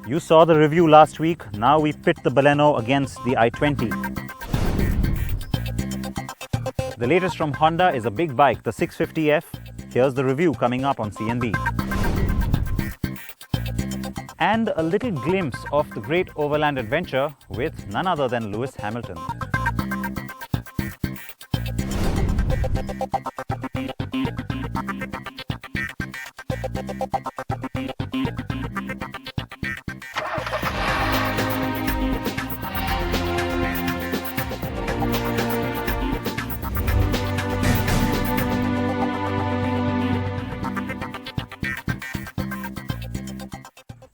You saw the review last week. Now we pit the Baleno against the i20. The latest from Honda is a big bike, the 650F. Here's the review coming up on CNB. And a little glimpse of the Great Overland Adventure with none other than Lewis Hamilton.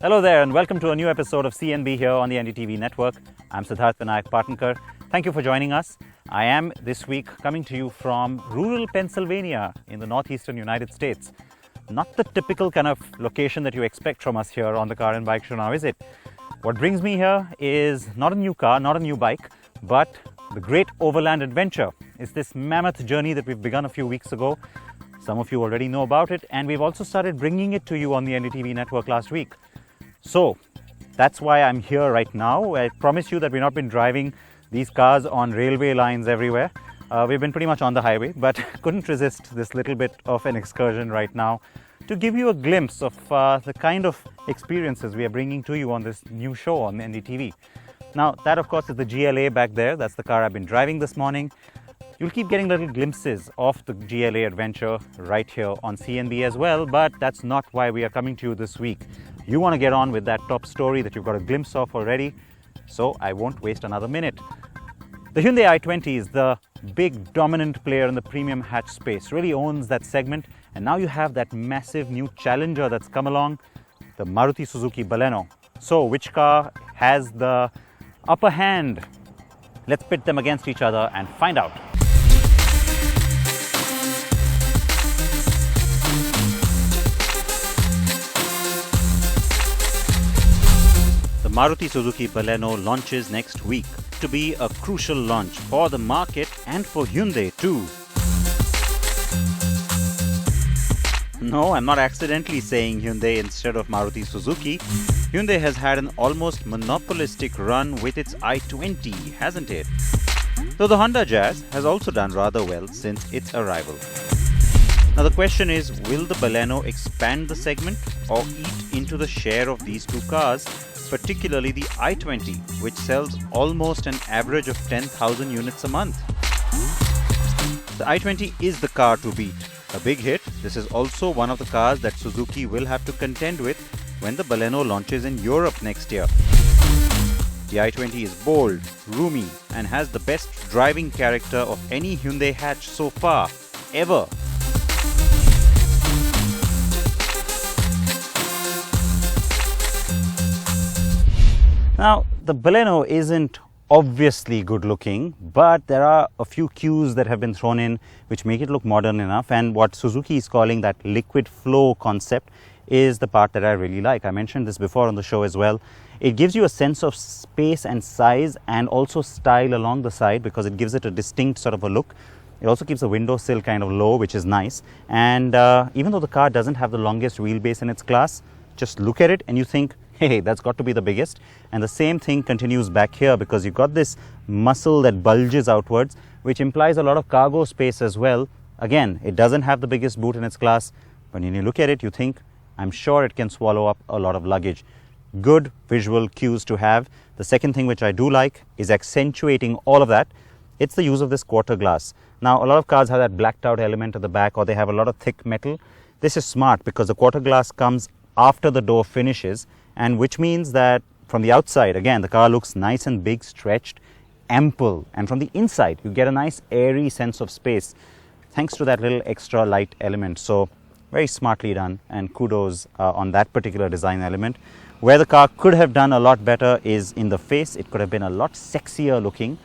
Hello there and welcome to a new episode of CNB here on the NDTV network. I'm Siddharth Vinayak Partnkar. Thank you for joining us. I am this week coming to you from rural Pennsylvania in the northeastern United States. Not the typical kind of location that you expect from us here on the Car and Bike Show now, is it? What brings me here is not a new car, not a new bike, but the Great Overland Adventure. It's this mammoth journey that we've begun a few weeks ago. Some of you already know about it, and we've also started bringing it to you on the NDTV network last week. So that's why I'm here right now. I promise you that we've not been driving these cars on railway lines everywhere. We've been pretty much on the highway, but couldn't resist this little bit of an excursion right now to give you a glimpse of the kind of experiences we are bringing to you on this new show on NDTV. Now, that of course is the GLA back there. That's the car I've been driving this morning. You'll keep getting little glimpses of the GLA adventure right here on CNB as well, but that's not why we are coming to you this week. You want to get on with that top story that you've got a glimpse of already, so I won't waste another minute. The Hyundai i20 is the big dominant player in the premium hatch space, really owns that segment, and now you have that massive new challenger that's come along, the Maruti Suzuki Baleno. So which car has the upper hand? Let's pit them against each other and find out. The Maruti Suzuki Baleno launches next week to be a crucial launch for the market and for Hyundai too. No, I'm not accidentally saying Hyundai instead of Maruti Suzuki. Hyundai has had an almost monopolistic run with its i20, hasn't it? Though the Honda Jazz has also done rather well since its arrival. Now the question is, will the Baleno expand the segment or eat into the share of these two cars, particularly the i20, which sells almost an average of 10,000 units a month? The i20 is the car to beat. A big hit, this is also one of the cars that Suzuki will have to contend with when the Baleno launches in Europe next year. The i20 is bold, roomy, and has the best driving character of any Hyundai hatch so far, ever. Now, the Baleno isn't obviously good looking, but there are a few cues that have been thrown in which make it look modern enough, and what Suzuki is calling that liquid flow concept is the part that I really like. I mentioned this before on the show as well. It gives you a sense of space and size and also style along the side because it gives it a distinct sort of a look. It also keeps the windowsill kind of low, which is nice, and even though the car doesn't have the longest wheelbase in its class, just look at it and you think, hey, that's got to be the biggest. And the same thing continues back here because you've got this muscle that bulges outwards, which implies a lot of cargo space as well. Again, it doesn't have the biggest boot in its class, but when you look at it, you think, I'm sure it can swallow up a lot of luggage. Good visual cues to have. The second thing which I do like is accentuating all of that. It's the use of this quarter glass. Now, a lot of cars have that blacked out element at the back, or they have a lot of thick metal. This is smart because the quarter glass comes after the door finishes, and which means that from the outside, again, the car looks nice and big, stretched, ample, and from the inside you get a nice airy sense of space thanks to that little extra light element. So very smartly done, and kudos on that particular design element. Where the car could have done a lot better is in the face. It could have been a lot sexier looking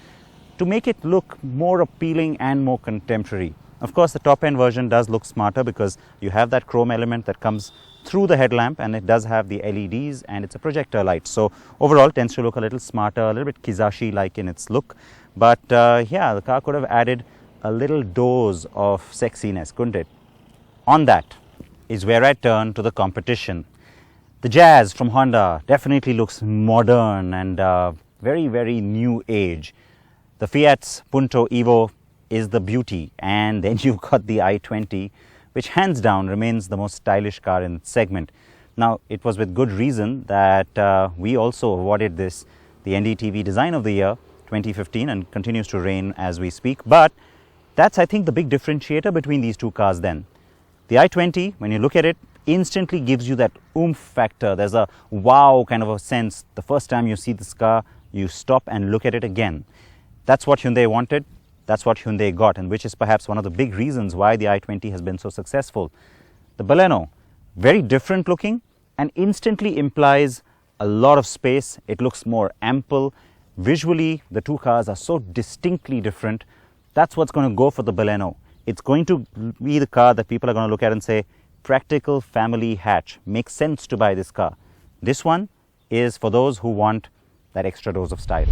to make it look more appealing and more contemporary. Of course, the top end version does look smarter because you have that chrome element that comes through the headlamp, and it does have the LEDs, and it's a projector light. So overall it tends to look a little smarter, a little bit Kizashi like in its look. But yeah, the car could have added a little dose of sexiness, couldn't it? On that is where I turn to the competition. The Jazz from Honda definitely looks modern and very, very new age. The Fiat's Punto Evo is the beauty, and then you've got the i20, which hands down remains the most stylish car in its segment. Now, it was with good reason that we also awarded this the NDTV Design of the Year 2015 and continues to reign as we speak. But that's, I think, the big differentiator between these two cars then. The i20, when you look at it, instantly gives you that oomph factor. There's a wow kind of a sense. The first time you see this car, you stop and look at it again. That's what Hyundai wanted. That's what Hyundai got, and which is perhaps one of the big reasons why the i20 has been so successful. The Baleno, very different looking and instantly implies a lot of space. It looks more ample. Visually, the two cars are so distinctly different. That's what's going to go for the Baleno. It's going to be the car that people are going to look at and say, practical family hatch. Makes sense to buy this car. This one is for those who want that extra dose of style.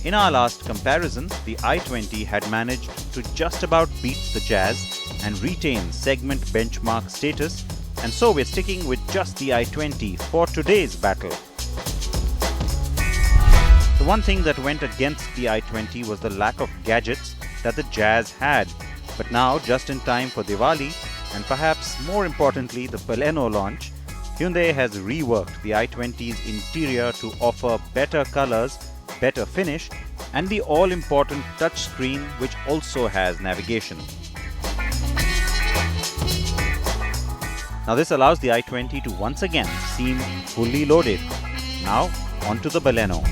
In our last comparison, the i20 had managed to just about beat the Jazz and retain segment benchmark status, and so we're sticking with just the i20 for today's battle. The one thing that went against the i20 was the lack of gadgets that the Jazz had, but now, just in time for Diwali, and perhaps more importantly the Baleno launch, Hyundai has reworked the i20's interior to offer better colors, better finish, and the all-important touchscreen, which also has navigation. Now this allows the i20 to once again seem fully loaded. Now onto the Baleno.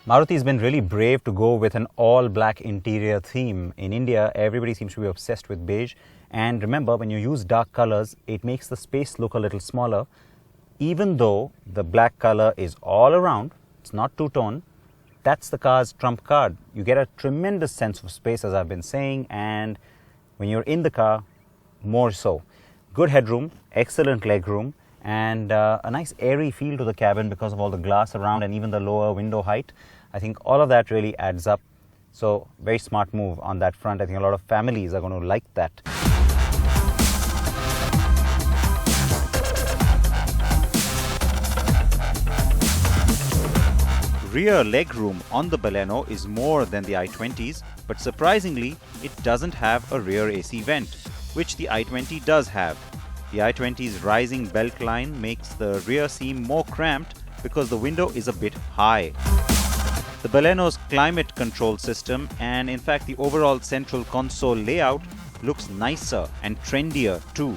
Maruti has been really brave to go with an all-black interior theme. In India, everybody seems to be obsessed with beige. And remember, when you use dark colors, it makes the space look a little smaller. Even though the black color is all around, it's not two-tone, that's the car's trump card. You get a tremendous sense of space, as I've been saying, and when you're in the car, more so. Good headroom, excellent legroom, and a nice airy feel to the cabin because of all the glass around and even the lower window height. I think all of that really adds up. So, very smart move on that front. I think a lot of families are going to like that. Rear legroom on the Baleno is more than the i20's, but surprisingly, it doesn't have a rear AC vent, which the i20 does have. The i20's rising belt line makes the rear seem more cramped because the window is a bit high. The Baleno's climate control system and in fact the overall central console layout looks nicer and trendier too.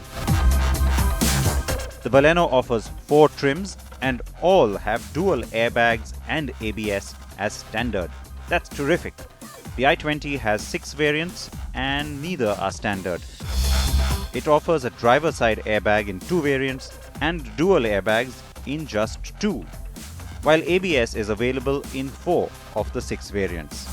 The Baleno offers 4 trims and all have dual airbags and ABS as standard. That's terrific. The i20 has 6 variants and neither are standard. It offers a driver side airbag in 2 variants and dual airbags in just 2, while ABS is available in 4 of the 6 variants.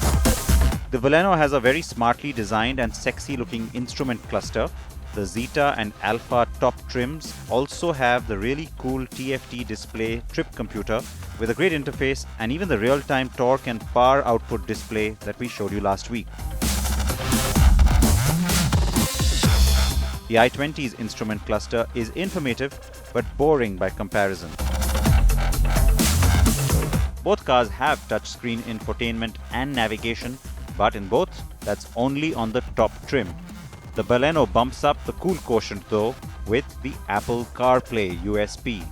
The Baleno has a very smartly designed and sexy looking instrument cluster. The Zeta and Alpha top trims also have the really cool TFT display trip computer with a great interface and even the real-time torque and power output display that we showed you last week. The i20's instrument cluster is informative but boring by comparison. Both cars have touchscreen infotainment and navigation, but in both, that's only on the top trim. The Baleno bumps up the cool quotient though with the Apple CarPlay USP.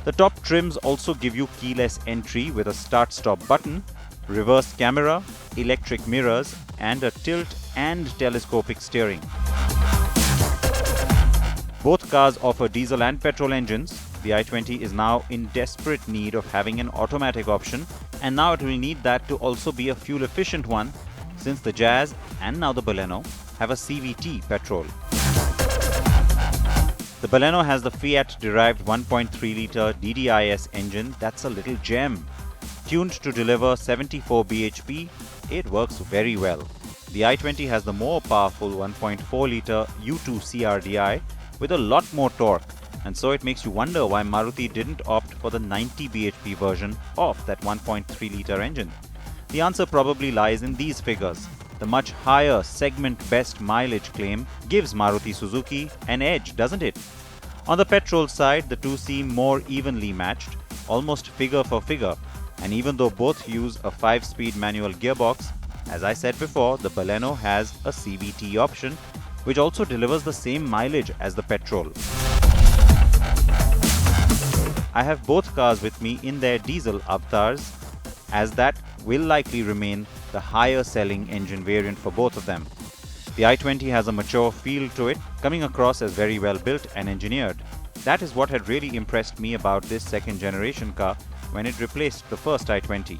The top trims also give you keyless entry with a start-stop button, reverse camera, electric mirrors, and a tilt and telescopic steering. Both cars offer diesel and petrol engines. The i20 is now in desperate need of having an automatic option, and now it will need that to also be a fuel-efficient one, since the Jazz and now the Baleno have a CVT petrol. The Baleno has the Fiat-derived 1.3-litre DDIS engine that's a little gem. Tuned to deliver 74 bhp, it works very well. The i20 has the more powerful 1.4-litre U2 CRDI with a lot more torque, And so it makes you wonder why Maruti didn't opt for the 90 bhp version of that 1.3-litre engine. The answer probably lies in these figures. The much higher segment best mileage claim gives Maruti Suzuki an edge, doesn't it? On the petrol side, the two seem more evenly matched, almost figure for figure. And even though both use a 5-speed manual gearbox, as I said before, the Baleno has a CVT option, which also delivers the same mileage as the petrol. I have both cars with me in their diesel avatars, as that will likely remain the higher selling engine variant for both of them. The i20 has a mature feel to it, coming across as very well built and engineered. That is what had really impressed me about this second generation car when it replaced the first i20.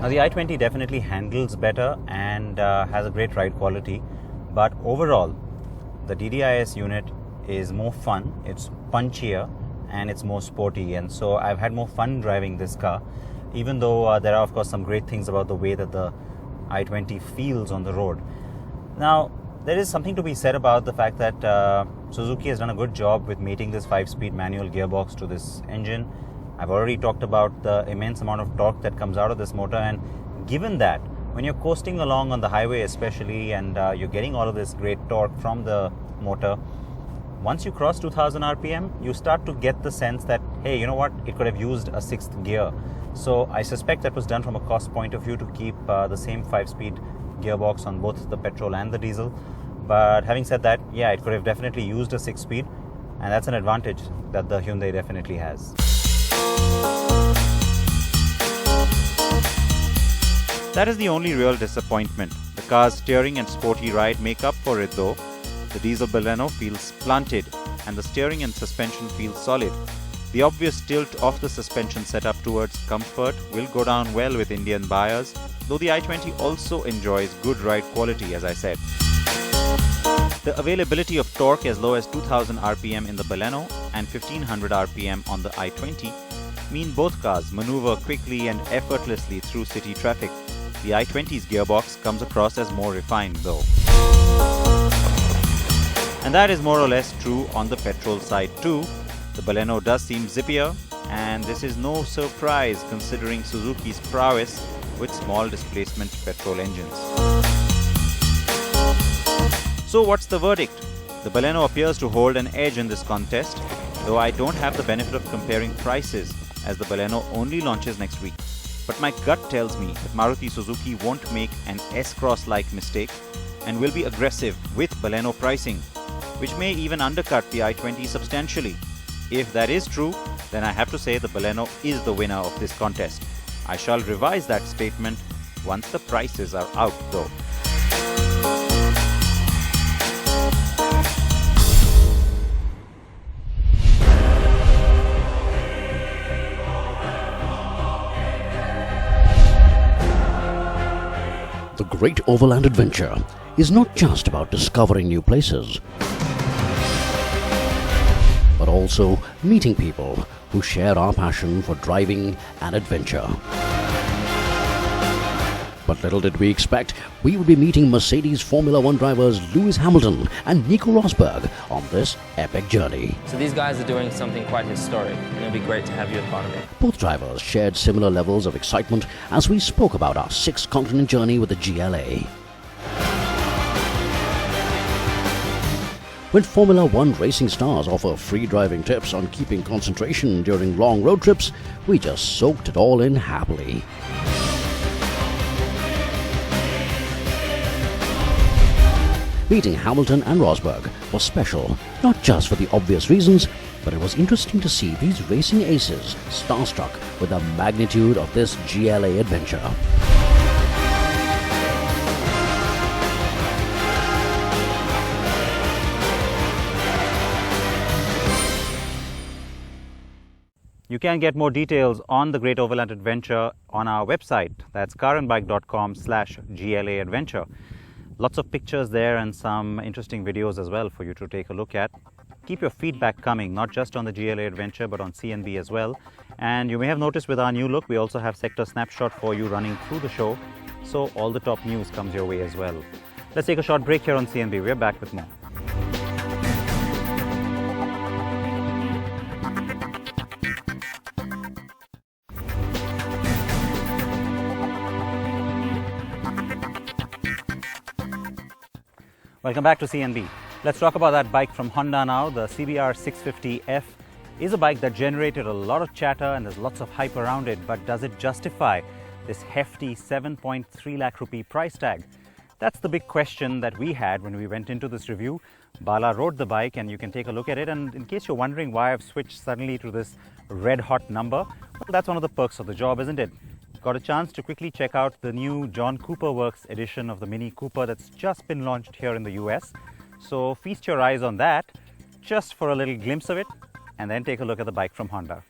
Now the i20 definitely handles better and has a great ride quality, but overall the DDIS unit is more fun, it's punchier and it's more sporty, and so I've had more fun driving this car, even though there are of course some great things about the way that the i20 feels on the road. Now there is something to be said about the fact that Suzuki has done a good job with mating this 5-speed manual gearbox to this engine. I've already talked about the immense amount of torque that comes out of this motor, and given that when you're coasting along on the highway especially and you're getting all of this great torque from the motor, once you cross 2000 RPM, you start to get the sense that, hey, you know what, it could have used a 6th gear. So I suspect that was done from a cost point of view to keep the same 5-speed gearbox on both the petrol and the diesel. But having said that, yeah, it could have definitely used a 6-speed, and that's an advantage that the Hyundai definitely has. That is the only real disappointment. The car's steering and sporty ride make up for it though. The diesel Baleno feels planted and the steering and suspension feel solid. The obvious tilt of the suspension setup towards comfort will go down well with Indian buyers, though the i20 also enjoys good ride quality, as I said. The availability of torque as low as 2000 RPM in the Baleno and 1500 RPM on the i20 mean both cars maneuver quickly and effortlessly through city traffic. The i20's gearbox comes across as more refined though. And that is more or less true on the petrol side too. The Baleno does seem zippier, and this is no surprise considering Suzuki's prowess with small displacement petrol engines. So what's the verdict? The Baleno appears to hold an edge in this contest, though I don't have the benefit of comparing prices as the Baleno only launches next week. But my gut tells me that Maruti Suzuki won't make an S-Cross-like mistake and will be aggressive with Baleno pricing, which may even undercut the i20 substantially. If that is true, then I have to say the Baleno is the winner of this contest. I shall revise that statement once the prices are out though. The Great Overland Adventure is not just about discovering new places, but also meeting people who share our passion for driving and adventure. But little did we expect, we would be meeting Mercedes Formula One drivers Lewis Hamilton and Nico Rosberg on this epic journey. So these guys are doing something quite historic, and it'll be great to have you a part of it. Both drivers shared similar levels of excitement as we spoke about our 6-continent journey with the GLA. When Formula One racing stars offer free driving tips on keeping concentration during long road trips, we just soaked it all in happily. Meeting Hamilton and Rosberg was special, not just for the obvious reasons, but it was interesting to see these racing aces starstruck with the magnitude of this GLA adventure. You can get more details on the Great Overland Adventure on our website. That's carandbike.com/GLA Adventure. Lots of pictures there and some interesting videos as well for you to take a look at. Keep your feedback coming, not just on the GLA Adventure, but on CNB as well. And you may have noticed with our new look, we also have Sector Snapshot for you running through the show. So all the top news comes your way as well. Let's take a short break here on CNB. We're back with more. Welcome back to CNB. Let's talk about that bike from Honda now. The CBR 650F is a bike that generated a lot of chatter and there's lots of hype around it, but does it justify this hefty 7.3 lakh rupee price tag? That's the big question that we had when we went into this review. Bala rode the bike and you can take a look at it, and in case you're wondering why I've switched suddenly to this red hot number, well, that's one of the perks of the job, isn't it? Got a chance to quickly check out the new John Cooper Works edition of the Mini Cooper that's just been launched here in the US. So feast your eyes on that just for a little glimpse of it, and then take a look at the bike from Honda.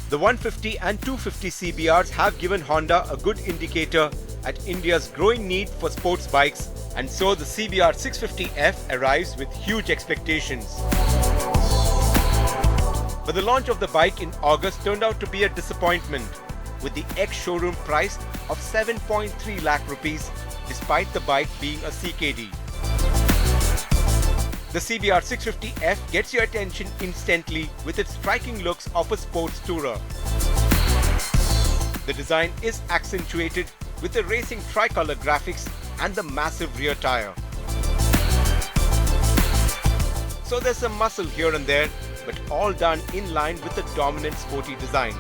The 150 and 250 CBRs have given Honda a good indicator at India's growing need for sports bikes, and so the CBR 650F arrives with huge expectations. But the launch of the bike in August turned out to be a disappointment, with the ex-showroom price of 7.3 lakh rupees despite the bike being a CKD. The CBR 650F gets your attention instantly with its striking looks of a sports tourer. The design is accentuated with the racing tricolor graphics and the massive rear tire. So there's some muscle here and there, but all done in line with the dominant sporty design.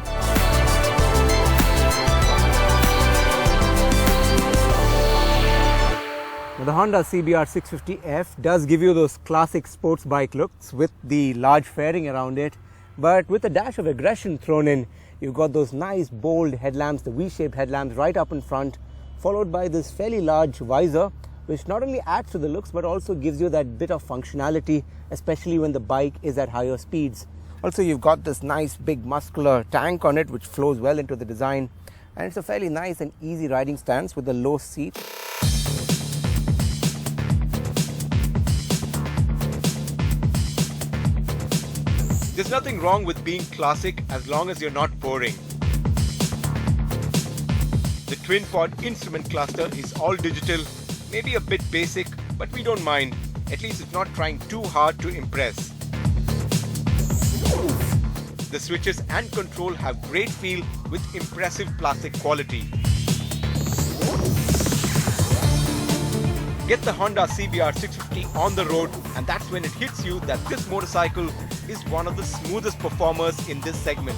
Now, the Honda CBR 650F does give you those classic sports bike looks with the large fairing around it, but with a dash of aggression thrown in. You've got those nice bold headlamps, the V-shaped headlamps right up in front, followed by this fairly large visor, which not only adds to the looks but also gives you that bit of functionality, especially when the bike is at higher speeds. Also, you've got this nice big muscular tank on it which flows well into the design, and it's a fairly nice and easy riding stance with a low seat. There's nothing wrong with being classic as long as you're not boring. The twin-pod instrument cluster is all digital, maybe a bit basic, but we don't mind. At least it's not trying too hard to impress. The switches and control have great feel with impressive plastic quality. Get the Honda CBR 650 on the road, and that's when it hits you that this motorcycle is one of the smoothest performers in this segment.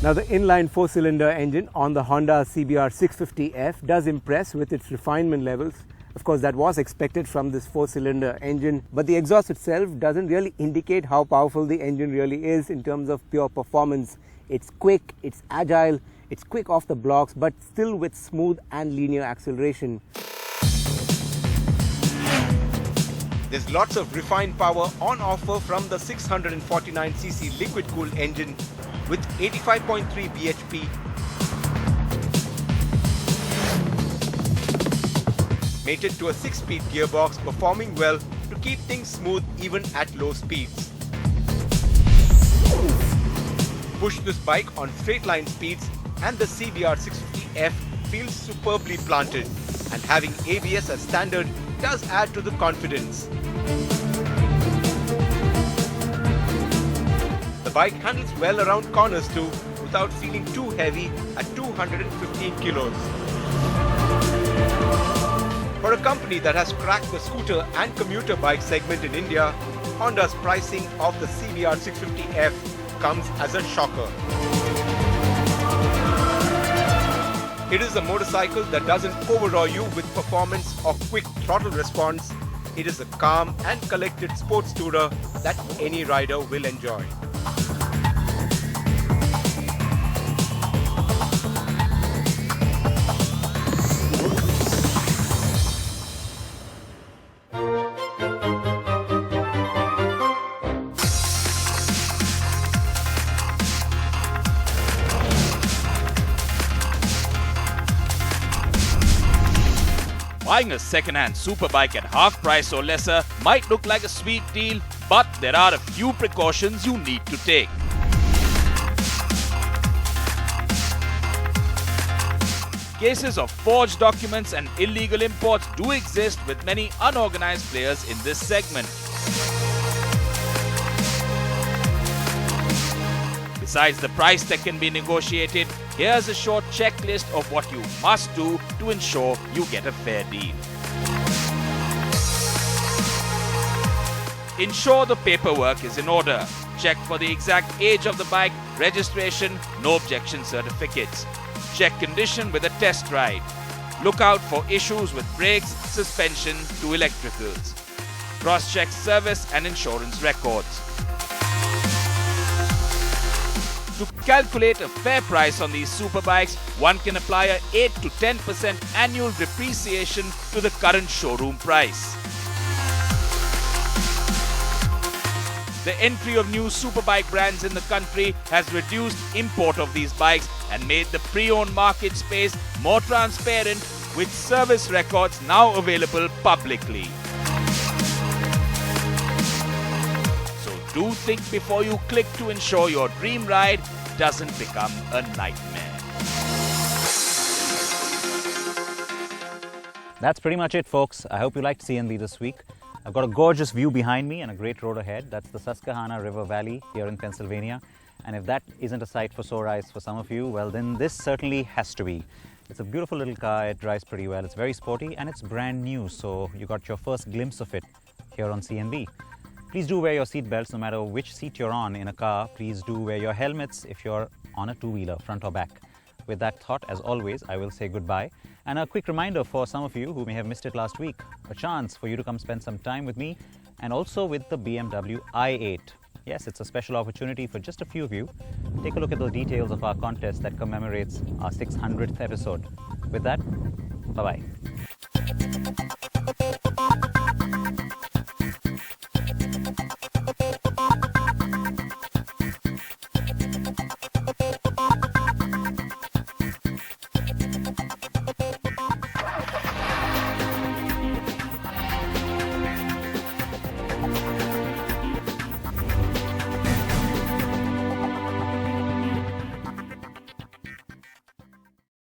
Now, the inline 4-cylinder engine on the Honda CBR 650F does impress with its refinement levels. Of course, that was expected from this 4-cylinder engine, but the exhaust itself doesn't really indicate how powerful the engine really is in terms of pure performance. It's quick, it's agile, it's quick off the blocks, but still with smooth and linear acceleration. There's lots of refined power on offer from the 649cc liquid-cooled engine with 85.3 bhp, mated to a 6-speed gearbox performing well to keep things smooth even at low speeds. Push this bike on straight line speeds and the CBR 650F feels superbly planted, and having ABS as standard does add to the confidence. The bike handles well around corners too, without feeling too heavy at 215 kilos. For a company that has cracked the scooter and commuter bike segment in India, Honda's pricing of the CBR 650F comes as a shocker. It is a motorcycle that doesn't overawe you with performance or quick throttle response. It is a calm and collected sports tourer that any rider will enjoy. buying a second-hand superbike at half price or lesser might look like a sweet deal, but there are a few precautions you need to take. Cases of forged documents and illegal imports do exist with many unorganized players in this segment. Besides the price that can be negotiated, here's a short checklist of what you must do to ensure you get a fair deal. Ensure the paperwork is in order. Check for the exact age of the bike, registration, no objection certificates. Check condition with a test ride. Look out for issues with brakes, suspension to electricals. Cross-check service and insurance records. To calculate a fair price on these superbikes, one can apply a 8 to 10% annual depreciation to the current showroom price. The entry of new superbike brands in the country has reduced import of these bikes and made the pre-owned market space more transparent, with service records now available publicly. So do think before you click to ensure your dream ride doesn't become a nightmare. That's pretty much it, folks. I hope you liked CNB this week. I've got a gorgeous view behind me and a great road ahead. That's the Susquehanna River Valley here in Pennsylvania. And if that isn't a sight for sore eyes for some of you, well, then this certainly has to be. It's a beautiful little car. It drives pretty well. It's very sporty and it's brand new. So you got your first glimpse of it here on CNB. Please do wear your seat belts no matter which seat you're on in a car. Please do wear your helmets if you're on a two-wheeler, front or back. With that thought, as always, I will say goodbye. And a quick reminder for some of you who may have missed it last week, a chance for you to come spend some time with me and also with the BMW i8. Yes, it's a special opportunity for just a few of you. Take a look at the details of our contest that commemorates our 600th episode. With that, bye-bye.